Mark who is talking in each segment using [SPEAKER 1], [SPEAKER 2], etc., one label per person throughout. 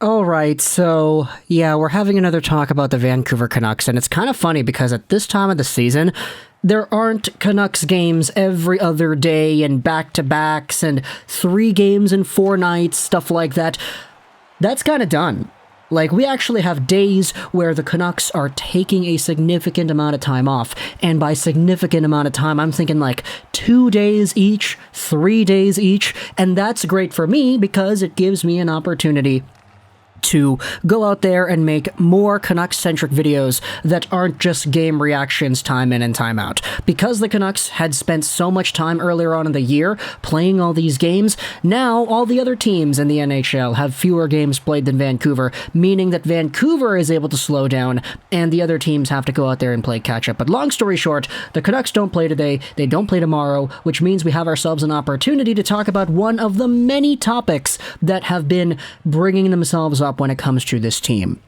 [SPEAKER 1] All right, so yeah, we're having another talk about the Vancouver Canucks, and it's kind of funny because at this time of the season, there aren't Canucks games every other day and back-to-backs and 3 games in 4 nights, stuff like that. That's kind of done. Like, we actually have days where the Canucks are taking a significant amount of time off, and by significant amount of time, I'm thinking like 2 days each, 3 days each, and that's great for me because it gives me an opportunity to go out there and make more Canucks-centric videos that aren't just game reactions time in and time out. Because the Canucks had spent so much time earlier on in the year playing all these games, now all the other teams in the NHL have fewer games played than Vancouver, meaning that Vancouver is able to slow down and the other teams have to go out there and play catch-up. But long story short, the Canucks don't play today, they don't play tomorrow, which means we have ourselves an opportunity to talk about one of the many topics that have been bringing themselves up when it comes to this team.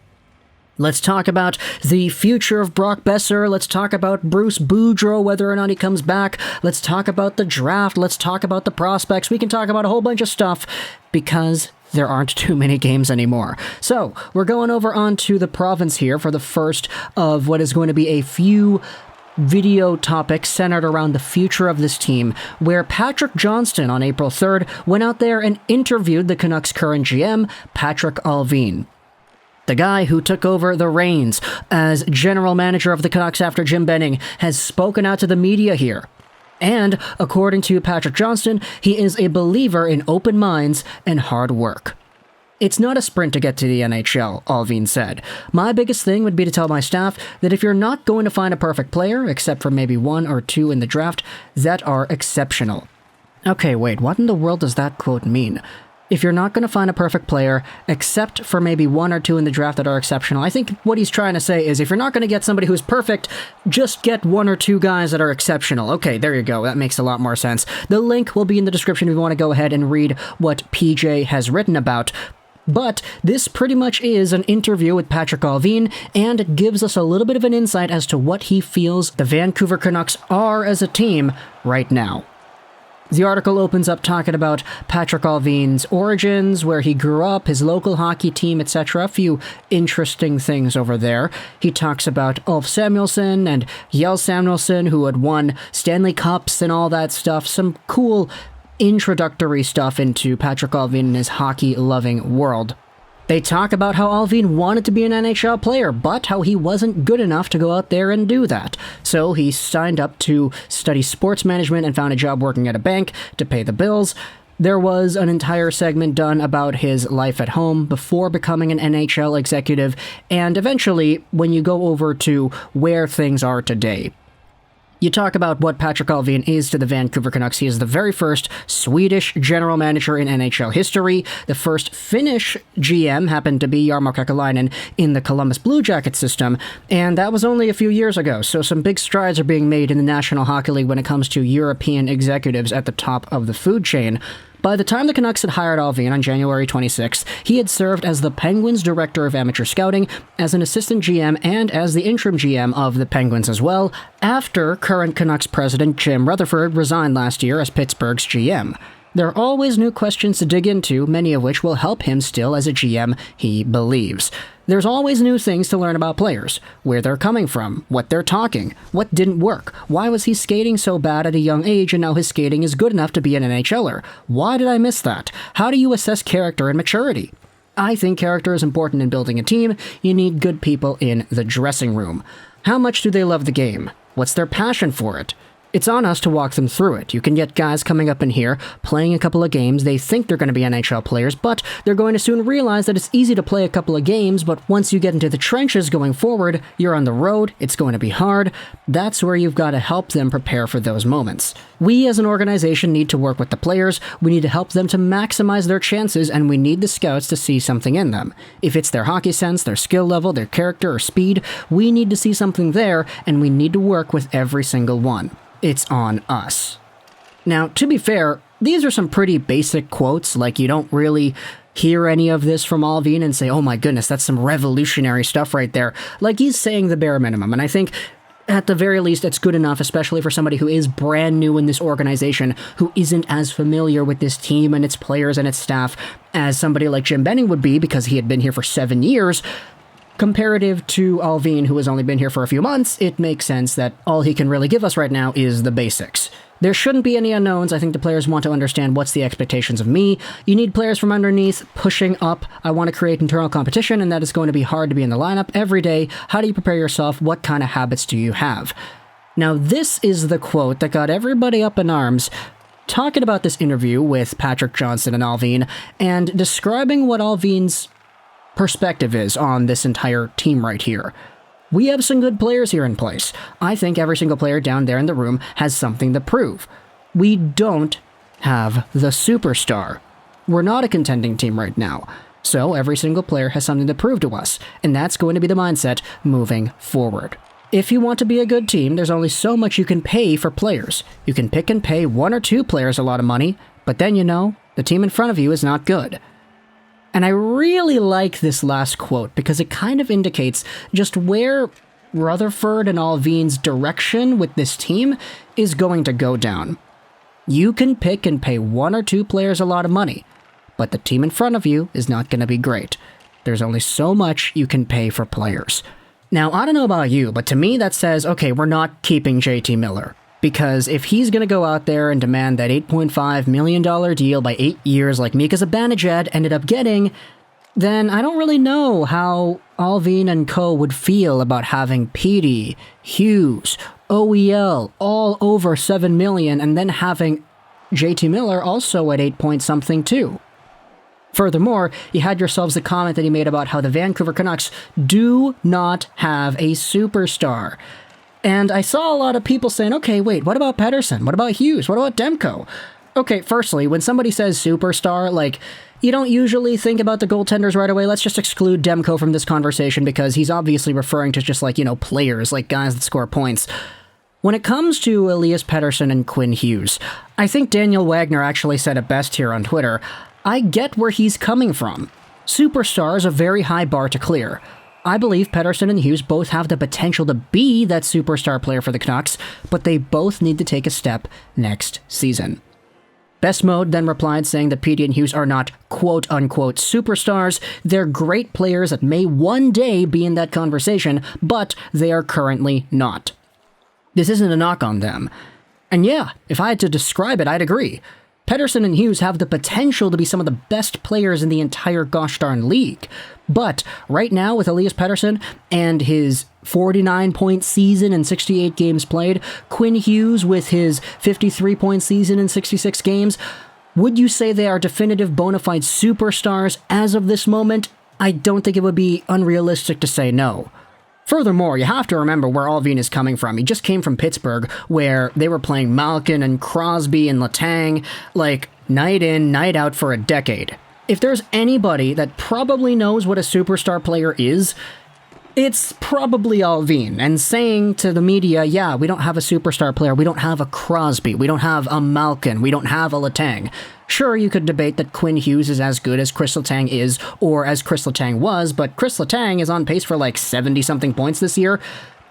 [SPEAKER 1] Let's talk about the future of Brock Boeser. Let's talk about Bruce Boudreau, whether or not he comes back. Let's talk about the draft. Let's talk about the prospects. We can talk about a whole bunch of stuff because there aren't too many games anymore. So, we're going over onto the province here for the first of what is going to be a few video topics centered around the future of this team, where Patrick Johnston on April 3rd went out there and interviewed the Canucks' current GM, Patrik Allvin. The guy who took over the reins as general manager of the Canucks after Jim Benning has spoken out to the media here. And, according to Patrick Johnston, he is a believer in open minds and hard work. It's not a sprint to get to the NHL, Allvin said. My biggest thing would be to tell my staff that if you're not going to find a perfect player, except for maybe 1 or 2 in the draft, that are exceptional. Okay, wait, what in the world does that quote mean? If you're not going to find a perfect player, except for maybe 1 or 2 in the draft that are exceptional, I think what he's trying to say is if you're not going to get somebody who's perfect, just get 1 or 2 guys that are exceptional. Okay, there you go. That makes a lot more sense. The link will be in the description if you want to go ahead and read what PJ has written about. But this pretty much is an interview with Patrik Allvin, and it gives us a little bit of an insight as to what he feels the Vancouver Canucks are as a team right now. The article opens up talking about Patrik Allvin's origins, where he grew up, his local hockey team, etc. A few interesting things over there. He talks about Ulf Samuelsson and Jens Samuelsson, who had won Stanley Cups and all that stuff. Some cool introductory stuff into Patrik Allvin and his hockey-loving world. They talk about how Allvin wanted to be an NHL player, but how he wasn't good enough to go out there and do that. So he signed up to study sports management and found a job working at a bank to pay the bills. There was an entire segment done about his life at home before becoming an NHL executive, and eventually, when you go over to where things are today. You talk about what Patrik Allvin is to the Vancouver Canucks. He is the very first Swedish general manager in NHL history. The first Finnish GM happened to be Jarmo Kekalainen in the Columbus Blue Jackets system, and that was only a few years ago, so some big strides are being made in the National Hockey League when it comes to European executives at the top of the food chain. By the time the Canucks had hired Allvin on January 26th, he had served as the Penguins' director of amateur scouting, as an assistant GM, and as the interim GM of the Penguins as well, after current Canucks president Jim Rutherford resigned last year as Pittsburgh's GM. There are always new questions to dig into, many of which will help him still as a GM, he believes. There's always new things to learn about players, where they're coming from, what they're talking, what didn't work, why was he skating so bad at a young age and now his skating is good enough to be an NHLer? Why did I miss that? How do you assess character and maturity? I think character is important in building a team. You need good people in the dressing room. How much do they love the game? What's their passion for it? It's on us to walk them through it. You can get guys coming up in here, playing a couple of games, they think they're going to be NHL players, but they're going to soon realize that it's easy to play a couple of games, but once you get into the trenches going forward, you're on the road, it's going to be hard. That's where you've got to help them prepare for those moments. We as an organization need to work with the players, we need to help them to maximize their chances, and we need the scouts to see something in them. If it's their hockey sense, their skill level, their character, or speed, we need to see something there, and we need to work with every single one. It's on us. Now, to be fair, these are some pretty basic quotes, like you don't really hear any of this from Allvin and say, oh my goodness, that's some revolutionary stuff right there. Like, he's saying the bare minimum, and I think at the very least, it's good enough, especially for somebody who is brand new in this organization, who isn't as familiar with this team and its players and its staff as somebody like Jim Benning would be, because he had been here for 7 years. Comparative to Allvin, who has only been here for a few months, it makes sense that all he can really give us right now is the basics. There shouldn't be any unknowns. I think the players want to understand what's the expectations of me. You need players from underneath pushing up. I want to create internal competition, and that is going to be hard to be in the lineup every day. How do you prepare yourself? What kind of habits do you have? Now, this is the quote that got everybody up in arms talking about this interview with Patrick Johnson and Allvin, and describing what Allvin's perspective is on this entire team right here. We have some good players here in place. I think every single player down there in the room has something to prove. We don't have the superstar. We're not a contending team right now. So every single player has something to prove to us, and that's going to be the mindset moving forward. If you want to be a good team, there's only so much you can pay for players. You can pick and pay 1 or 2 players a lot of money, but then the team in front of you is not good. And I really like this last quote because it kind of indicates just where Rutherford and Allvin's direction with this team is going to go down. You can pick and pay 1 or 2 players a lot of money, but the team in front of you is not going to be great. There's only so much you can pay for players. Now, I don't know about you, but to me that says, okay, we're not keeping JT Miller. Because if he's going to go out there and demand that $8.5 million deal by 8 years like Mika Zibanejad ended up getting, then I don't really know how Allvin and co. would feel about having Petey, Hughes, OEL all over $7 million, and then having JT Miller also at 8 point something too. Furthermore, you had yourselves the comment that he made about how the Vancouver Canucks do not have a superstar. And I saw a lot of people saying, okay, wait, what about Pettersson? What about Hughes? What about Demko? Okay, firstly, when somebody says superstar, you don't usually think about the goaltenders right away. Let's just exclude Demko from this conversation because he's obviously referring to just players, guys that score points. When it comes to Elias Pettersson and Quinn Hughes, I think Daniel Wagner actually said it best here on Twitter. I get where he's coming from. Superstar is a very high bar to clear. I believe Pettersson and Hughes both have the potential to be that superstar player for the Canucks, but they both need to take a step next season. Best Mode then replied saying that Petey and Hughes are not quote-unquote superstars. They're great players that may one day be in that conversation, but they are currently not. This isn't a knock on them. And yeah, if I had to describe it, I'd agree. Pettersson and Hughes have the potential to be some of the best players in the entire gosh darn league. But right now with Elias Pettersson and his 49-point season and 68 games played, Quinn Hughes with his 53-point season and 66 games, would you say they are definitive bona fide superstars as of this moment? I don't think it would be unrealistic to say no. Furthermore, you have to remember where Allvin is coming from. He just came from Pittsburgh, where they were playing Malkin and Crosby and Letang, night in, night out for a decade. If there's anybody that probably knows what a superstar player is, it's probably Allvin. And saying to the media, yeah, we don't have a superstar player, we don't have a Crosby, we don't have a Malkin, we don't have a Letang. Sure, you could debate that Quinn Hughes is as good as Chris Letang is, or as Chris Letang was, but Chris Letang is on pace for 70-something points this year.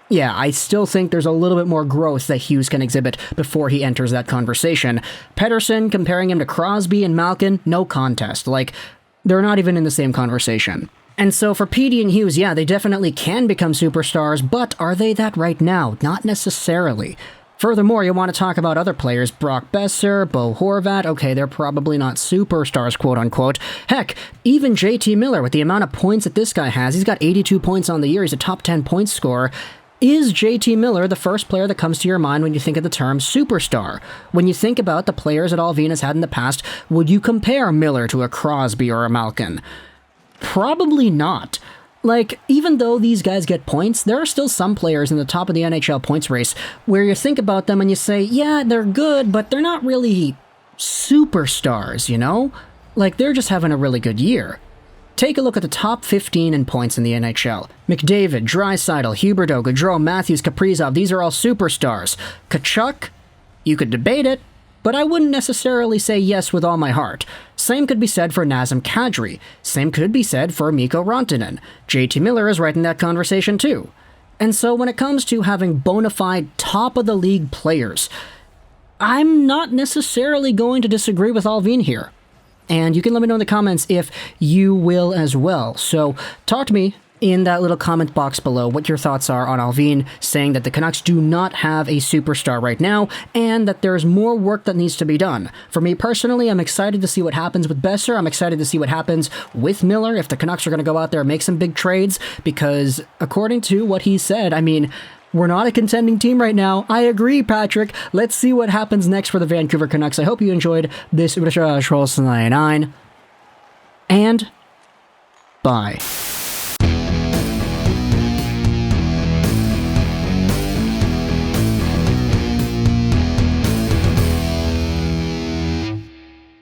[SPEAKER 1] Yeah, I still think there's a little bit more growth that Hughes can exhibit before he enters that conversation. Pettersson, comparing him to Crosby and Malkin, no contest. They're not even in the same conversation. And so for Petey and Hughes, yeah, they definitely can become superstars, but are they that right now? Not necessarily. Furthermore, you want to talk about other players, Brock Besser, Bo Horvat, okay, they're probably not superstars, quote-unquote. Heck, even JT Miller, with the amount of points that this guy has, he's got 82 points on the year, he's a top 10 point scorer. Is JT Miller the first player that comes to your mind when you think of the term superstar? When you think about the players that Allvin has had in the past, would you compare Miller to a Crosby or a Malkin? Probably not. Even though these guys get points, there are still some players in the top of the NHL points race where you think about them and you say, yeah, they're good, but they're not really superstars, They're just having a really good year. Take a look at the top 15 in points in the NHL. McDavid, Draisaitl, Huberdeau, Gaudreau, Matthews, Kaprizov, these are all superstars. Tkachuk? You could debate it, but I wouldn't necessarily say yes with all my heart. Same could be said for Nazem Kadri. Same could be said for Mikko Rantanen. JT Miller is right in that conversation too. And so when it comes to having bona fide top-of-the-league players, I'm not necessarily going to disagree with Allvin here. And you can let me know in the comments if you will as well. So talk to me in that little comment box below what your thoughts are on Allvin saying that the Canucks do not have a superstar right now and that there's more work that needs to be done. For me personally, I'm excited to see what happens with Besser. I'm excited to see what happens with Miller if the Canucks are going to go out there and make some big trades, because according to what he said, I mean, we're not a contending team right now. I agree, Patrik. Let's see what happens next for the Vancouver Canucks. I hope you enjoyed this 99, and bye.